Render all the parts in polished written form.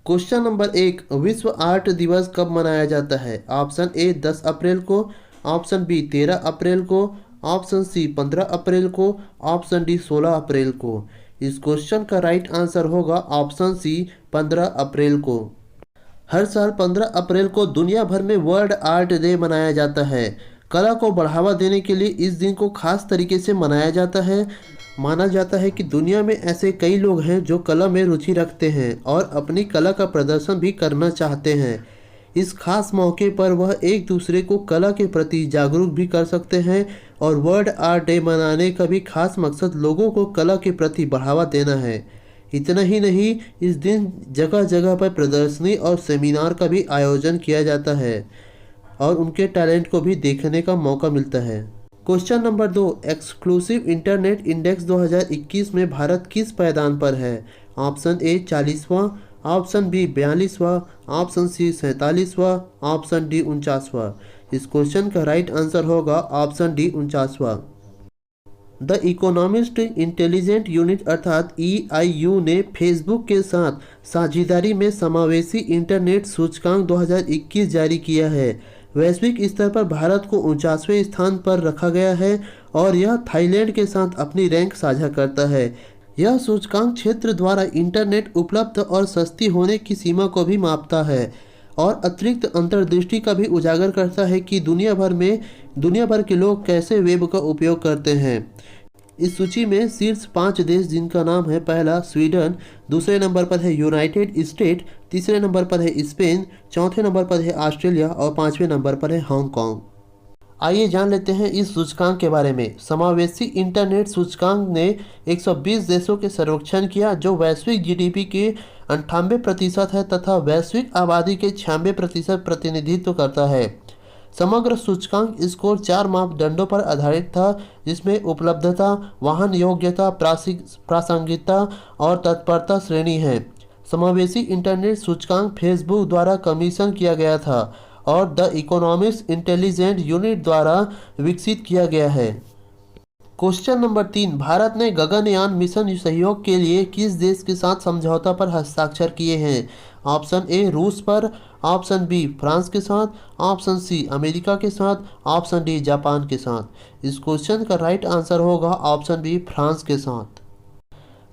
Question number 1, विश्व art दिवस कब मनाया जाता है? ऑप्शन ए 10 अप्रैल को, ऑप्शन बी 13 अप्रैल को, ऑप्शन सी 15 अप्रैल को, ऑप्शन डी 16 अप्रैल को। इस क्वेश्चन का राइट आंसर होगा ऑप्शन सी 15 अप्रैल को। हर साल 15 अप्रैल को दुनिया भर में वर्ल्ड आर्ट डे मनाया जाता है। कला को बढ़ावा देने के लिए इस दिन को खास तरीके से मनाया जाता है। माना जाता है कि दुनिया में ऐसे कई लोग हैं जो कला में रुचि रखते हैं और अपनी कला का प्रदर्शन भी करना चाहते हैं। इस खास मौके पर वह एक दूसरे को कला के प्रति जागरूक भी कर सकते हैं और वर्ल्ड आर्ट डे मनाने का भी खास मकसद लोगों को कला के प्रति बढ़ावा देना है। इतना ही नहीं, इस दिन जगह जगह पर प्रदर्शनी और सेमिनार का भी आयोजन किया जाता है और उनके टैलेंट को भी देखने का मौका मिलता है। Question number 2, exclusive internet index 2021 में भारत किस पायदान पर है? ऑप्शन ए 40वां, ऑप्शन बी 42वां, ऑप्शन सी 47वां, ऑप्शन डी 49वां। इस क्वेश्चन का राइट आंसर होगा ऑप्शन डी 49वां। द इकोनॉमिस्ट इंटेलिजेंट यूनिट अर्थात EIU ने फेसबुक के साथ साझेदारी में समावेशी इंटरनेट सूचकांक 2021 जारी किया है। वैश्विक स्तर पर भारत को 49वें स्थान पर रखा गया है और यह थाईलैंड के साथ अपनी रैंक साझा करता है। यह सूचकांक क्षेत्र द्वारा इंटरनेट उपलब्ध और सस्ती होने की सीमा को भी मापता है और अतिरिक्त अंतर्दृष्टि का भी उजागर करता है कि दुनिया भर के लोग कैसे वेब का उपयोग करते हैं। इस सूची में शीर्ष 5 देश जिनका नाम है: पहला स्वीडन, दूसरे नंबर पर है यूनाइटेड स्टेट, तीसरे नंबर पर है स्पेन, चौथे नंबर पर है ऑस्ट्रेलिया और 5वें नंबर पर है हांगकांग। आइए जान लेते हैं इस सूचकांक के बारे में। समावेशी इंटरनेट सूचकांक ने 120 देशों के सर्वेक्षण किया जो वैश्विक GDP के 98% है तथा वैश्विक आबादी के 96% प्रतिनिधित्व करता है। समग्र सूचकांक स्कोर 4 मापदंडों पर आधारित था, जिसमें उपलब्धता, वाहन योग्यता, प्रासंगिकता और तत्परता श्रेणी है। समावेशी इंटरनेट सूचकांक फेसबुक द्वारा कमीशन किया गया था और द इकोनॉमिस्ट इंटेलिजेंट यूनिट द्वारा विकसित किया गया है। क्वेश्चन नंबर 3, भारत ने गगनयान मिशन सहयोग के लिए किस देश के साथ समझौता पर हस्ताक्षर किए हैं? ऑप्शन ए रूस पर, ऑप्शन बी फ्रांस के साथ, ऑप्शन सी अमेरिका के साथ, ऑप्शन डी जापान के साथ। इस क्वेश्चन का राइट आंसर होगा ऑप्शन बी फ्रांस के साथ।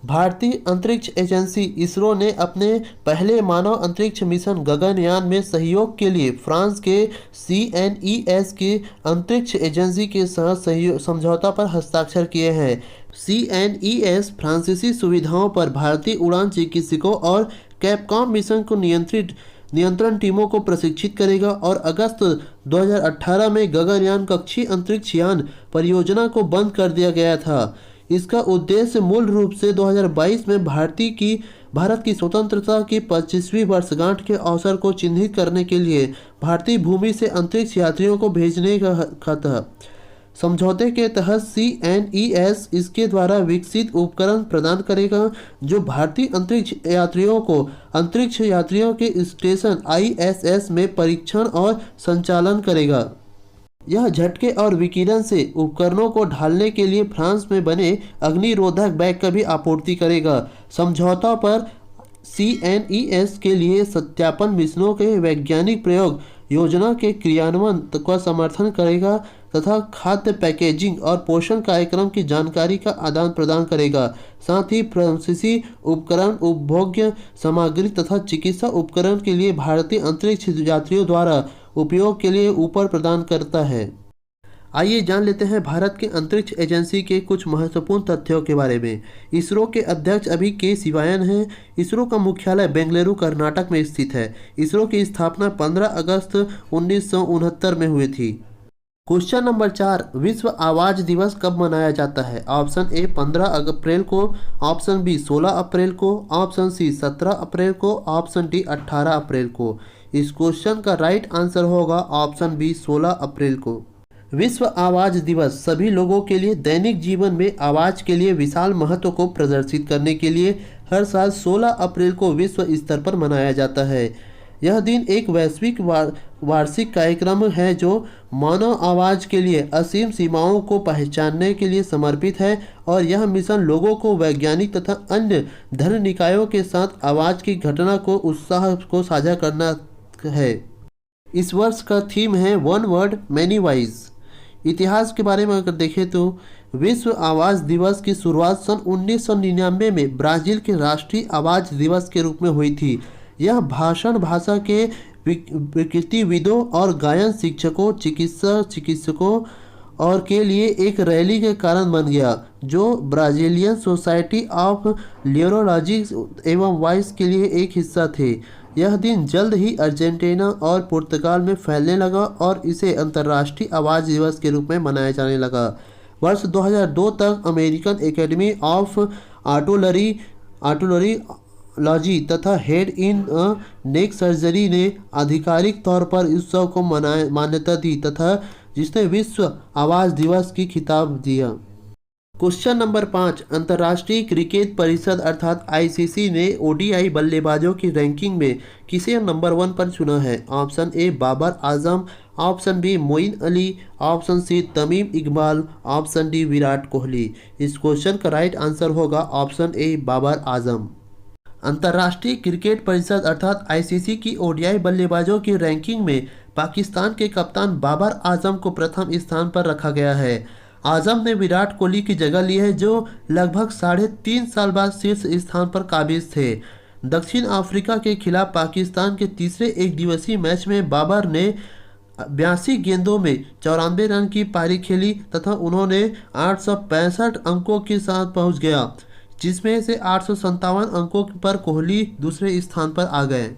भारतीय अंतरिक्ष एजेंसी इसरो ने अपने पहले मानव अंतरिक्ष मिशन गगनयान में सहयोग के लिए फ्रांस के CNES के अंतरिक्ष एजेंसी के साथ समझौता पर हस्ताक्षर किए हैं। CNES फ्रांसीसी सुविधाओं पर भारतीय उड़ान चिकित्सकों और कैपकॉम मिशन को नियंत्रण टीमों को प्रशिक्षित करेगा और अगस्त 2018 में गगनयान कक्षीय अंतरिक्ष यान परियोजना को बंद कर दिया गया था। इसका उद्देश्य मूल रूप से 2022 में भारत की स्वतंत्रता की 25वीं वर्षगांठ के अवसर को चिन्हित करने के लिए भारतीय भूमि से अंतरिक्ष यात्रियों को भेजने का था। समझौते के तहत CNES इसके द्वारा विकसित उपकरण प्रदान करेगा जो भारतीय अंतरिक्ष यात्रियों को अंतरिक्ष यात्रियों के स्टेशन ISS में परीक्षण और संचालन करेगा। यह झटके और विकिरण से उपकरणों को ढालने के लिए फ्रांस में बने अग्निरोधक बैग का भी आपूर्ति करेगा। समझौता पर CNES के लिए सत्यापन मिशनों के वैज्ञानिक प्रयोग योजना के क्रियान्वयन का समर्थन करेगा तथा खाद्य पैकेजिंग और पोषण कार्यक्रम की जानकारी का आदान प्रदान करेगा। साथ ही फ्रांसीसी उपकरण उपभोग्य सामग्री तथा चिकित्सा उपकरण के लिए भारतीय अंतरिक्ष यात्रियों द्वारा उपयोग के लिए ऊपर प्रदान करता है। आइए जान लेते हैं भारत के अंतरिक्ष एजेंसी के कुछ महत्वपूर्ण तथ्यों के बारे में। इसरो के अध्यक्ष अभी के सिवान हैं। इसरो का मुख्यालय बेंगलुरु कर्नाटक में स्थित है। इसरो की स्थापना 15 अगस्त 1969 में हुई थी। क्वेश्चन नंबर 4, विश्व आवाज दिवस कब मनाया जाता है? ऑप्शन ए 15 अप्रैल को, ऑप्शन बी 16 अप्रैल को, ऑप्शन सी 17 अप्रैल को, ऑप्शन डी 18 अप्रैल को। इस क्वेश्चन का राइट आंसर होगा ऑप्शन बी 16 अप्रैल को। विश्व आवाज दिवस सभी लोगों के लिए दैनिक जीवन में आवाज के लिए विशाल महत्व को प्रदर्शित करने के लिए हर साल 16 अप्रैल को विश्व स्तर पर मनाया जाता है। यह दिन एक वैश्विक वार्षिक कार्यक्रम है जो मानव आवाज़ के लिए असीम सीमाओं को पहचानने के लिए समर्पित है और यह मिशन लोगों को वैज्ञानिक तथा अन्य धर्म निकायों के साथ आवाज़ की घटना को उत्साह को साझा करना है। इस वर्ष का थीम है वन वर्ड मैनी वॉइस। इतिहास के बारे में अगर देखें तो विश्व आवाज़ दिवस की शुरुआत सन 1999 में ब्राज़ील के राष्ट्रीय आवाज़ दिवस के रूप में हुई थी। यह भाषण भाषा के विकृतिविदों और गायन शिक्षकों चिकित्सकों और के लिए एक रैली के कारण बन गया, जो ब्राज़ीलियन सोसाइटी ऑफ न्यूरोलॉजी एवं वॉइस के लिए एक हिस्सा थे। यह दिन जल्द ही अर्जेंटीना और पुर्तगाल में फैलने लगा और इसे अंतर्राष्ट्रीय आवाज़ दिवस के रूप में मनाया जाने लगा। वर्ष 2002 तक अमेरिकन एकेडमी ऑफ ऑटोलॉजी तथा हेड इन नेक सर्जरी ने आधिकारिक तौर पर इस उत्सव को मान्यता दी तथा जिसने विश्व आवाज़ दिवस की खिताब दिया। क्वेश्चन नंबर 5, अंतर्राष्ट्रीय क्रिकेट परिषद अर्थात आईसीसी ने ओडीआई बल्लेबाजों की रैंकिंग में किसे नंबर 1 पर चुना है? Option A Babar Azam, option B Moeen Ali, option C Tamim Iqbal, option D Virat Kohli. इस क्वेश्चन का राइट आंसर होगा ऑप्शन ए बाबर आजम। अंतर्राष्ट्रीय क्रिकेट परिषद अर्थात आईसीसी की ओडीआई बल्लेबाजों की रैंकिंग में पाकिस्तान के कप्तान बाबर आजम को प्रथम स्थान पर रखा गया है। आजम ने विराट कोहली की जगह ली है, जो लगभग 3.5 साल बाद शीर्ष स्थान पर काबिज थे। दक्षिण अफ्रीका के खिलाफ पाकिस्तान के तीसरे एक दिवसीय मैच में बाबर ने 82 गेंदों में 94 रन की पारी खेली तथा उन्होंने 865 अंकों के साथ पहुंच गया, जिसमें से 857 अंकों पर कोहली दूसरे स्थान पर आ गए।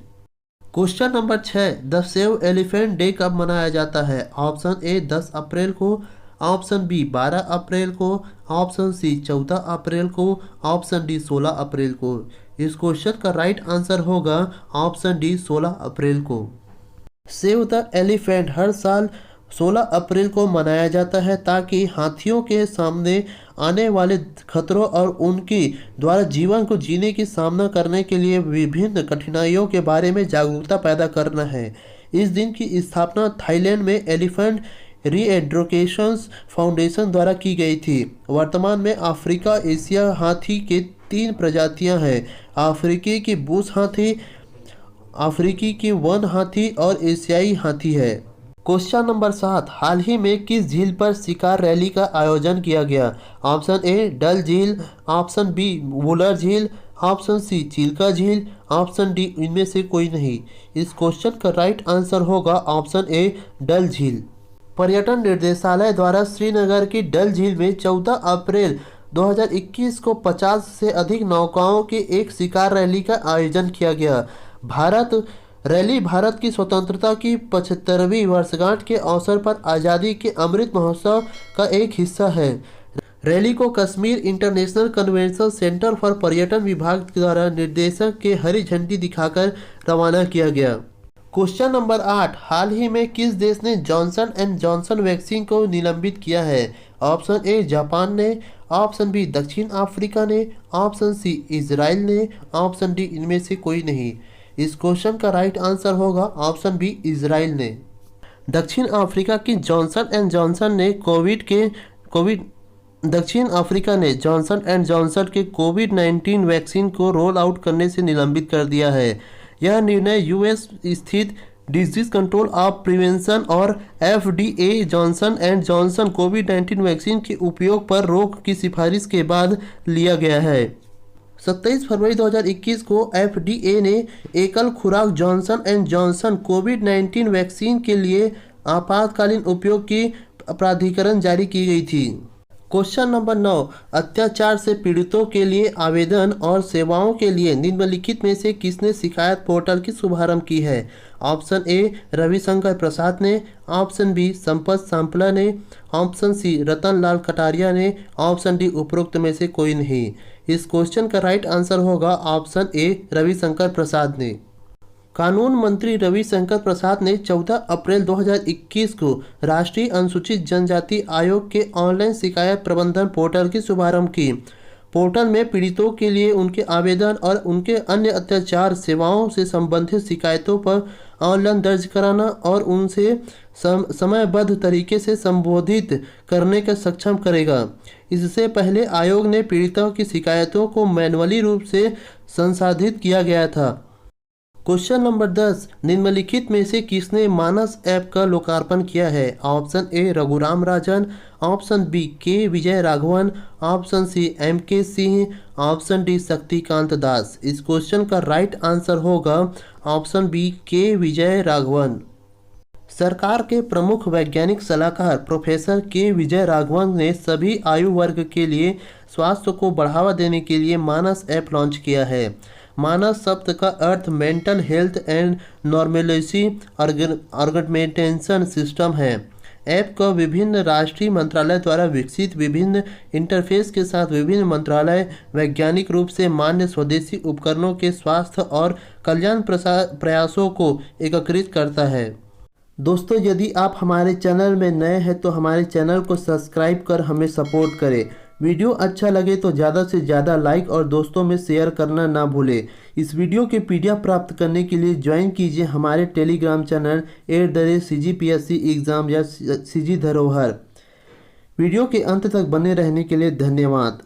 Question number 6, the save elephant day कब मनाया जाता है? ऑप्शन ए 10 अप्रैल को, ऑप्शन बी 12 अप्रैल को, ऑप्शन सी 14 अप्रैल को, ऑप्शन डी 16 अप्रैल को। इस क्वेश्चन का राइट आंसर होगा ऑप्शन डी 16 अप्रैल को। सेव द एलिफेंट हर साल 16 अप्रैल को मनाया जाता है ताकि हाथियों के सामने आने वाले खतरों और उनकी द्वारा जीवन को जीने की सामना करने के लिए विभिन्न कठिनाइयों के बारे में जागरूकता पैदा करना है। इस दिन की स्थापना थाईलैंड में एलिफेंट रीएड्युकेशन फाउंडेशन द्वारा की गई थी। वर्तमान में अफ्रीका एशिया हाथी के 3 प्रजातियां हैं, अफ्रीकी की बूश हाथी, अफ्रीकी की वन हाथी और एशियाई हाथी है। क्वेश्चन नंबर 7, हाल ही में किस झील पर शिकार रैली का आयोजन किया गया? ऑप्शन ए डल झील, ऑप्शन बी वुलर झील, ऑप्शन सी चिल्का झील, ऑप्शन डी इनमें से कोई नहीं। इस क्वेश्चन का राइट आंसर होगा ऑप्शन ए डल झील। पर्यटन निर्देशालय द्वारा श्रीनगर की डल झील में 14 अप्रैल 2021 को 50 से अधिक नौकाओं की एक शिकार रैली का आयोजन किया गया। भारत की स्वतंत्रता की 75वीं वर्षगांठ के अवसर पर आज़ादी के अमृत महोत्सव का एक हिस्सा है। रैली को Kashmir international convention centre for पर्यटन विभाग द्वारा निर्देशक के हरी झंडी दिखाकर रवाना किया गया। क्वेश्चन नंबर 8, हाल ही में किस देश ने जॉनसन एंड जॉनसन वैक्सीन को निलंबित किया है? ऑप्शन ए जापान ने, ऑप्शन बी दक्षिण अफ्रीका ने, ऑप्शन सी इजराइल ने, ऑप्शन डी इनमें से कोई नहीं। इस क्वेश्चन का राइट आंसर होगा ऑप्शन बी इजराइल ने। दक्षिण अफ्रीका की जॉनसन एंड जॉनसन ने दक्षिण अफ्रीका ने जॉनसन एंड जॉनसन के कोविड-19 वैक्सीन को रोल आउट करने से निलंबित कर दिया है। यह निर्णय यूएस स्थित डिजीज कंट्रोल ऑफ प्रिवेंशन और FDA Johnson and Johnson covid vaccine के उपयोग पर रोक की सिफारिश के बाद लिया गया है। 27 फरवरी 2021 को एफडीए ने एकल खुराक Johnson and Johnson covid vaccine के लिए आपातकालीन उपयोग की प्राधिकरण जारी की गई थी। क्वेश्चन नंबर 9, अत्याचार से पीड़ितों के लिए आवेदन और सेवाओं के लिए निम्नलिखित में से किसने शिकायत पोर्टल की शुभारंभ की है? ऑप्शन ए रविशंकर प्रसाद ने, ऑप्शन बी संपत सांपला ने, ऑप्शन सी रतन लाल कटारिया ने, ऑप्शन डी उपरोक्त में से कोई नहीं। इस क्वेश्चन का राइट आंसर होगा ऑप्शन ए रविशंकर प्रसाद ने। कानून मंत्री रविशंकर प्रसाद ने 14 अप्रैल 2021 को राष्ट्रीय अनुसूचित जनजाति आयोग के ऑनलाइन शिकायत प्रबंधन पोर्टल की शुभारंभ की। पोर्टल में पीड़ितों के लिए उनके आवेदन और उनके अन्य अत्याचार सेवाओं से संबंधित शिकायतों पर ऑनलाइन दर्ज कराना और उनसे समयबद्ध तरीके से संबोधित करने का सक्षम करेगा। इससे पहले आयोग ने पीड़ितों की शिकायतों को मैन्युअली रूप से संसाधित किया गया था। क्वेश्चन नंबर 10, निम्नलिखित में से किसने मानस ऐप का लोकार्पण किया है? Option A Raghuram Rajan, option B K Vijay Raghavan, option C M K Singh, option D Shaktikanta Das. इस क्वेश्चन का राइट आंसर होगा option B K Vijay Raghavan. सरकार के प्रमुख वैज्ञानिक सलाहकार प्रोफेसर के विजय राघवन ने सभी आयु वर्ग के लिए स्वास्थ्य को बढ़ावा देने के लिए मानस ऐप लॉन्च किया है। मानस शब्द का अर्थ mental health and normality organization system है। ऐप का विभिन्न राष्ट्रीय मंत्रालय द्वारा विकसित विभिन्न इंटरफेस के साथ विभिन्न मंत्रालय वैज्ञानिक रूप से मान्य स्वदेशी उपकरणों के स्वास्थ्य और कल्याण प्रयासों को एकीकृत करता है। दोस्तों, यदि आप हमारे चैनल में नए हैं तो हमारे चैनल को सब्सक्राइब कर हमें सपोर्ट करें। वीडियो अच्छा लगे तो ज़्यादा से ज़्यादा लाइक और दोस्तों में शेयर करना ना भूलें। इस वीडियो के PDF प्राप्त करने के लिए ज्वाइन कीजिए हमारे टेलीग्राम चैनल @CGPSC एग्ज़ाम या CG धरोहर। वीडियो के अंत तक बने रहने के लिए धन्यवाद।